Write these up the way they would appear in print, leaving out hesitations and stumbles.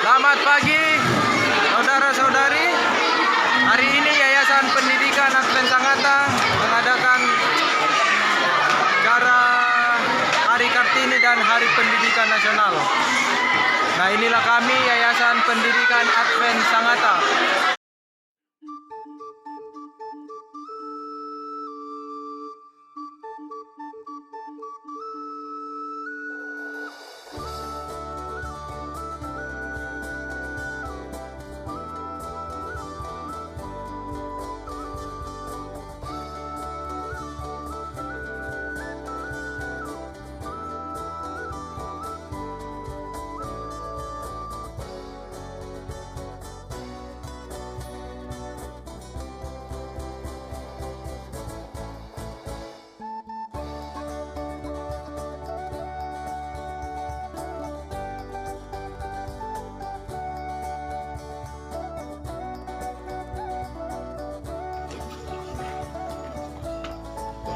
Selamat pagi, saudara-saudari. Hari ini Yayasan Pendidikan Advent Sangatta mengadakan acara Hari Kartini dan Hari Pendidikan Nasional. Nah, inilah kami Yayasan Pendidikan Advent Sangatta.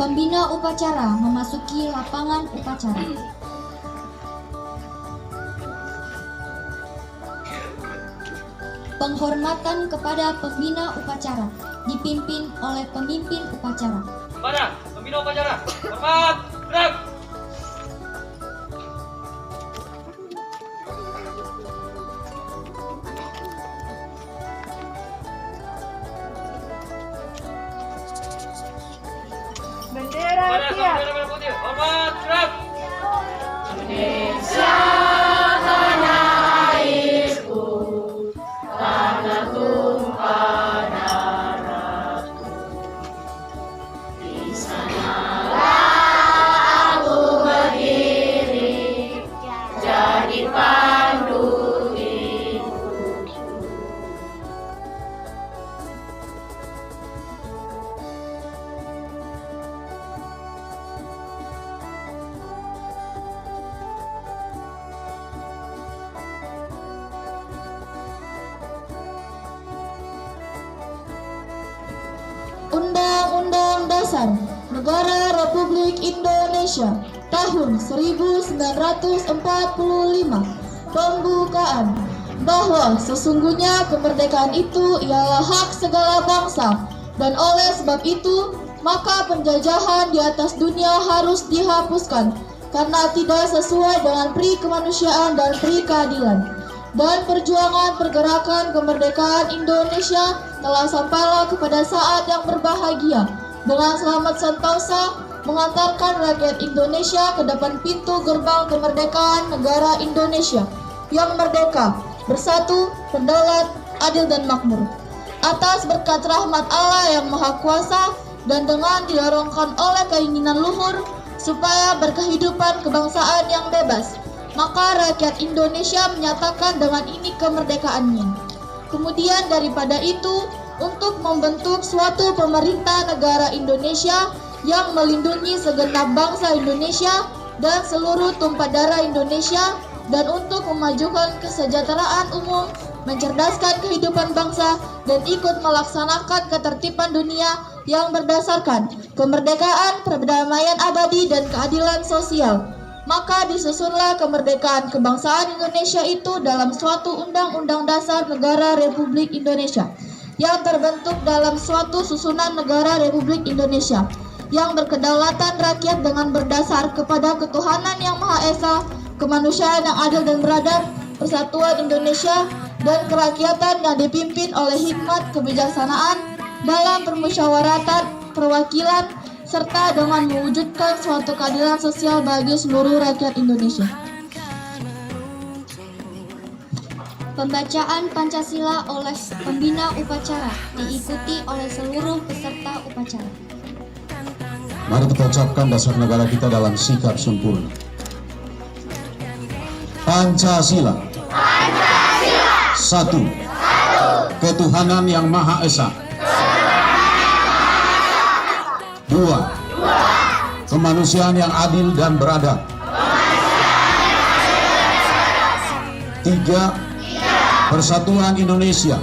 Pembina upacara memasuki lapangan upacara. Penghormatan kepada pembina upacara dipimpin oleh pemimpin upacara. Kepada pembina upacara, hormat, gerak. Bendera Kepada siap. bendera merah putih, hormat, gerak. Undang-Undang Dasar Negara Republik Indonesia tahun 1945 pembukaan bahwa sesungguhnya kemerdekaan itu ialah hak segala bangsa, dan oleh sebab itu maka penjajahan di atas dunia harus dihapuskan karena tidak sesuai dengan pri kemanusiaan dan pri keadilan. Dan perjuangan pergerakan kemerdekaan Indonesia telah sampailah kepada saat yang berbahagia dengan selamat sentosa mengantarkan rakyat Indonesia ke depan pintu gerbang kemerdekaan negara Indonesia yang merdeka, bersatu, berdaulat, adil dan makmur. Atas berkat rahmat Allah yang Maha Kuasa dan dengan didorongkan oleh keinginan luhur supaya berkehidupan kebangsaan yang bebas, maka rakyat Indonesia menyatakan dengan ini kemerdekaannya. Kemudian daripada itu, untuk membentuk suatu pemerintah negara Indonesia yang melindungi segenap bangsa Indonesia dan seluruh tumpah darah Indonesia, dan untuk memajukan kesejahteraan umum, mencerdaskan kehidupan bangsa, dan ikut melaksanakan ketertiban dunia yang berdasarkan kemerdekaan, perdamaian abadi, dan keadilan sosial. Maka disusunlah kemerdekaan kebangsaan Indonesia itu dalam suatu Undang-Undang Dasar Negara Republik Indonesia yang terbentuk dalam suatu susunan negara Republik Indonesia yang berkedaulatan rakyat dengan berdasar kepada ketuhanan yang Maha Esa, kemanusiaan yang adil dan beradab, persatuan Indonesia, dan kerakyatan yang dipimpin oleh hikmat kebijaksanaan dalam permusyawaratan perwakilan serta dengan mewujudkan suatu keadilan sosial bagi seluruh rakyat Indonesia. Pembacaan Pancasila oleh pembina upacara diikuti oleh seluruh peserta upacara. Mari kita ucapkan dasar negara kita dalam sikap sempurna. Pancasila. Satu. Ketuhanan yang Maha Esa. Dua. Kemanusiaan yang adil dan beradab. Tiga. Persatuan Indonesia.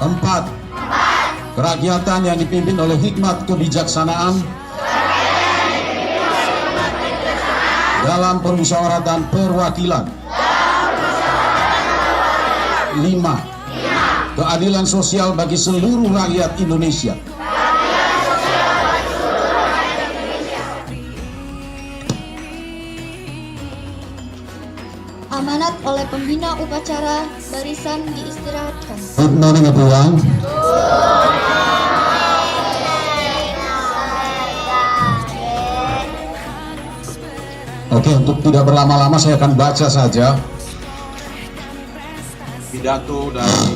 Empat. Kerakyatan yang dipimpin oleh hikmat kebijaksanaan dalam permusyawaratan perwakilan 5. Keadilan sosial bagi seluruh rakyat Indonesia. Amanat oleh pembina upacara, barisan diistirahatkan. Nona pulang. Oke, untuk tidak berlama-lama saya akan baca saja pidato dari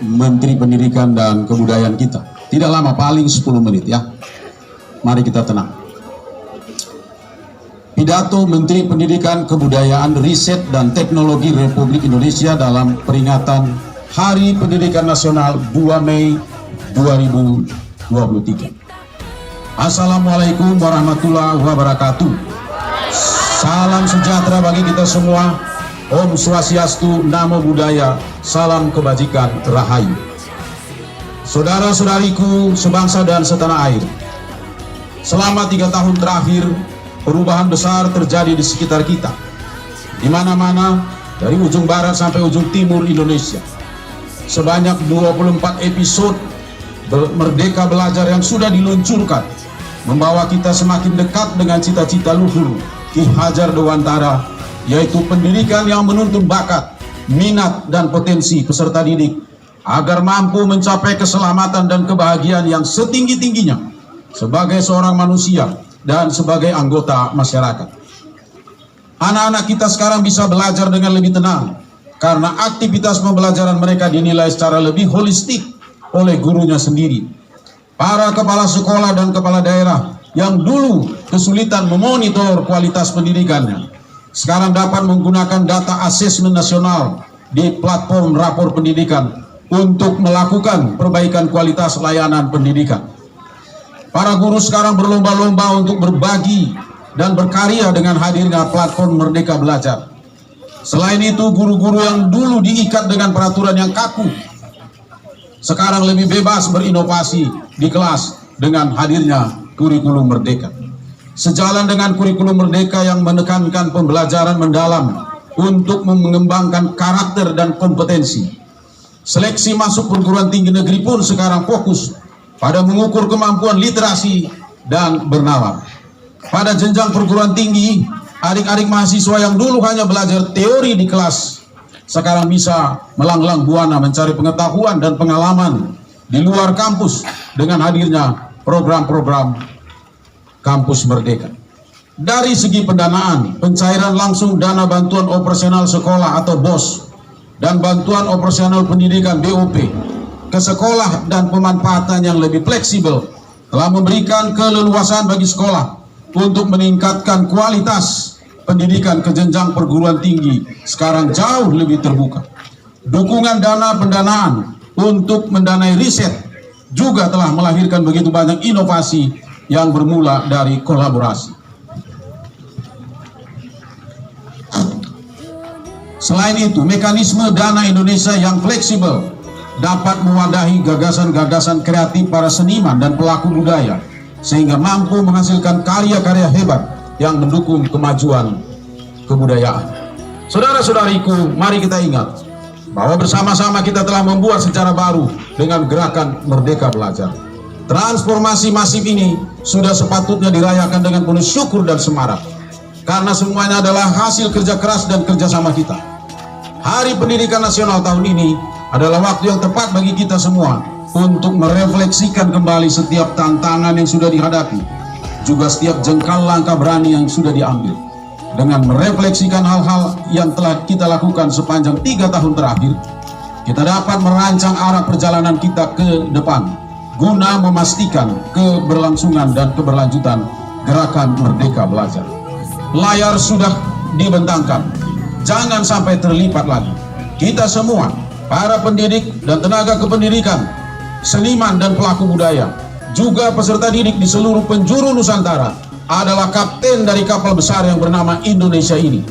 Menteri Pendidikan dan Kebudayaan kita. Tidak lama, paling 10 menit ya. Mari kita tenang. Pidato Menteri Pendidikan, Kebudayaan, Riset dan Teknologi Republik Indonesia dalam peringatan Hari Pendidikan Nasional 2 Mei 2023. Assalamualaikum warahmatullahi wabarakatuh. Salam sejahtera bagi kita semua. Om Swastiastu, Namo Buddhaya, salam kebajikan, rahayu. Saudara-saudariku sebangsa dan setanah air, selama 3 tahun terakhir, perubahan besar terjadi di sekitar kita. Di mana-mana, dari ujung barat sampai ujung timur Indonesia. Sebanyak 24 episode Merdeka Belajar yang sudah diluncurkan, membawa kita semakin dekat dengan cita-cita luhur Ki Hajar Dewantara, yaitu pendidikan yang menuntun bakat, minat, dan potensi peserta didik agar mampu mencapai keselamatan dan kebahagiaan yang setinggi-tingginya sebagai seorang manusia dan sebagai anggota masyarakat. Anak-anak kita sekarang bisa belajar dengan lebih tenang karena aktivitas pembelajaran mereka dinilai secara lebih holistik oleh gurunya sendiri. Para kepala sekolah dan kepala daerah yang dulu kesulitan memonitor kualitas pendidikannya, sekarang dapat menggunakan data asesmen nasional di platform rapor pendidikan untuk melakukan perbaikan kualitas layanan pendidikan. Para guru sekarang berlomba-lomba untuk berbagi dan berkarya dengan hadirnya platform Merdeka Belajar. Selain itu, guru-guru yang dulu diikat dengan peraturan yang kaku, sekarang lebih bebas berinovasi di kelas dengan hadirnya kurikulum Merdeka. Sejalan dengan kurikulum Merdeka yang menekankan pembelajaran mendalam untuk mengembangkan karakter dan kompetensi, seleksi masuk perguruan tinggi negeri pun sekarang fokus pada mengukur kemampuan literasi dan bernalar. Pada jenjang perguruan tinggi, adik-adik mahasiswa yang dulu hanya belajar teori di kelas, sekarang bisa melanglang buana mencari pengetahuan dan pengalaman di luar kampus dengan hadirnya program-program Kampus Merdeka. Dari segi pendanaan, pencairan langsung dana bantuan operasional sekolah atau BOS dan bantuan operasional pendidikan BOP ke sekolah dan pemanfaatan yang lebih fleksibel telah memberikan keleluasan bagi sekolah untuk meningkatkan kualitas pendidikan ke jenjang perguruan tinggi sekarang jauh lebih terbuka. Dukungan dana pendanaan untuk mendanai riset juga telah melahirkan begitu banyak inovasi yang bermula dari kolaborasi. Selain itu, mekanisme dana Indonesia yang fleksibel dapat mewadahi gagasan-gagasan kreatif para seniman dan pelaku budaya sehingga mampu menghasilkan karya-karya hebat yang mendukung kemajuan kebudayaan. Saudara-saudariku, mari kita ingat bahwa bersama-sama kita telah membuat sejarah baru dengan gerakan Merdeka Belajar. Transformasi masif ini sudah sepatutnya dirayakan dengan penuh syukur dan semarak, karena semuanya adalah hasil kerja keras dan kerjasama kita. Hari Pendidikan Nasional tahun ini adalah waktu yang tepat bagi kita semua untuk merefleksikan kembali setiap tantangan yang sudah dihadapi, juga setiap jengkal langkah berani yang sudah diambil. Dengan merefleksikan hal-hal yang telah kita lakukan sepanjang 3 tahun terakhir, kita dapat merancang arah perjalanan kita ke depan guna memastikan keberlangsungan dan keberlanjutan gerakan Merdeka Belajar. Layar sudah dibentangkan, jangan sampai terlipat lagi. Kita semua, para pendidik dan tenaga kependidikan, seniman dan pelaku budaya, juga peserta didik di seluruh penjuru Nusantara adalah kapten dari kapal besar yang bernama Indonesia ini.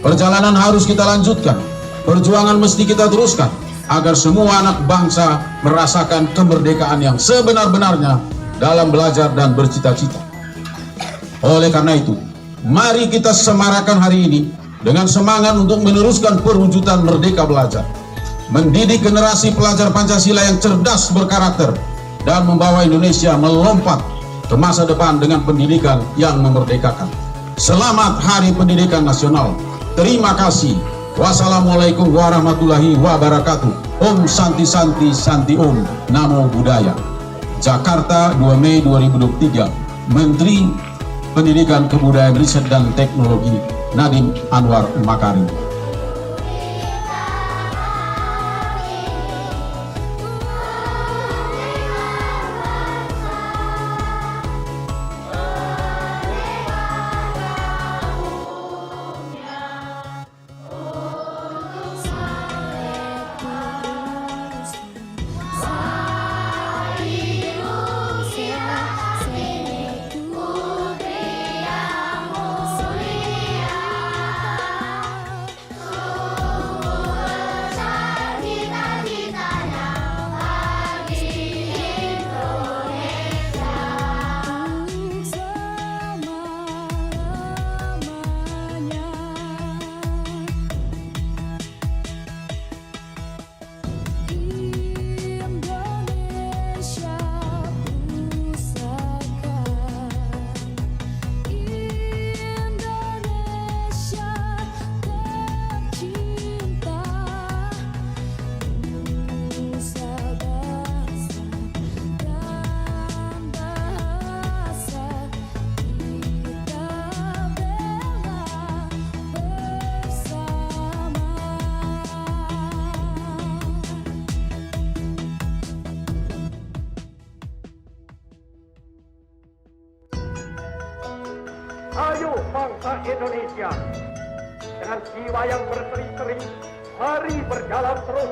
Perjalanan harus kita lanjutkan, perjuangan mesti kita teruskan, agar semua anak bangsa merasakan kemerdekaan yang sebenar-benarnya dalam belajar dan bercita-cita. Oleh karena itu, mari kita semarakan hari ini dengan semangat untuk meneruskan perwujudan Merdeka Belajar, mendidik generasi pelajar Pancasila yang cerdas berkarakter, dan membawa Indonesia melompat ke masa depan dengan pendidikan yang memerdekakan. Selamat Hari Pendidikan Nasional. Terima kasih. Wassalamualaikum warahmatullahi wabarakatuh. Om Santi Santi Santi Om. Namo Buddhaya. Jakarta, 2 Mei 2023. Menteri Pendidikan, Kebudayaan, Riset dan Teknologi Nadiem Anwar Makarim. Ayo bangsa Indonesia, dengan jiwa yang berseri-seri, mari berjalan terus,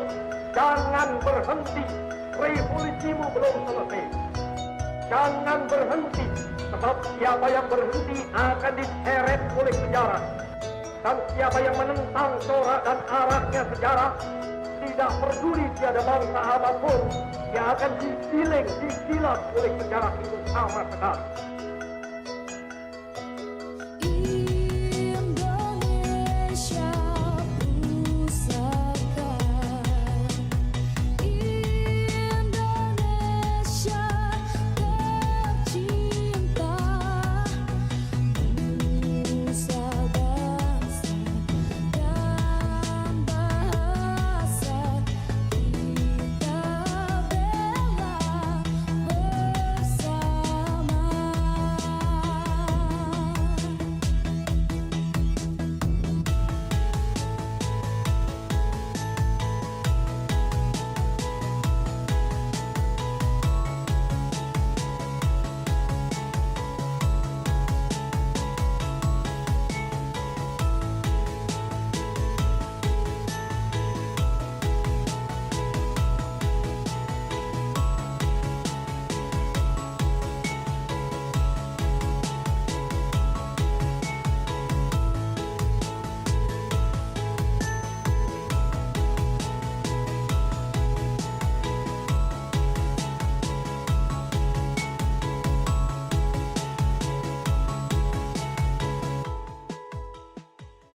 jangan berhenti, revolusimu belum selesai. Jangan berhenti, sebab siapa yang berhenti akan diseret oleh sejarah. Dan siapa yang menentang corak dan arahnya sejarah, tidak peduli tiada bangsa apapun, yang akan digiling, digilas oleh sejarah itu sama sekali.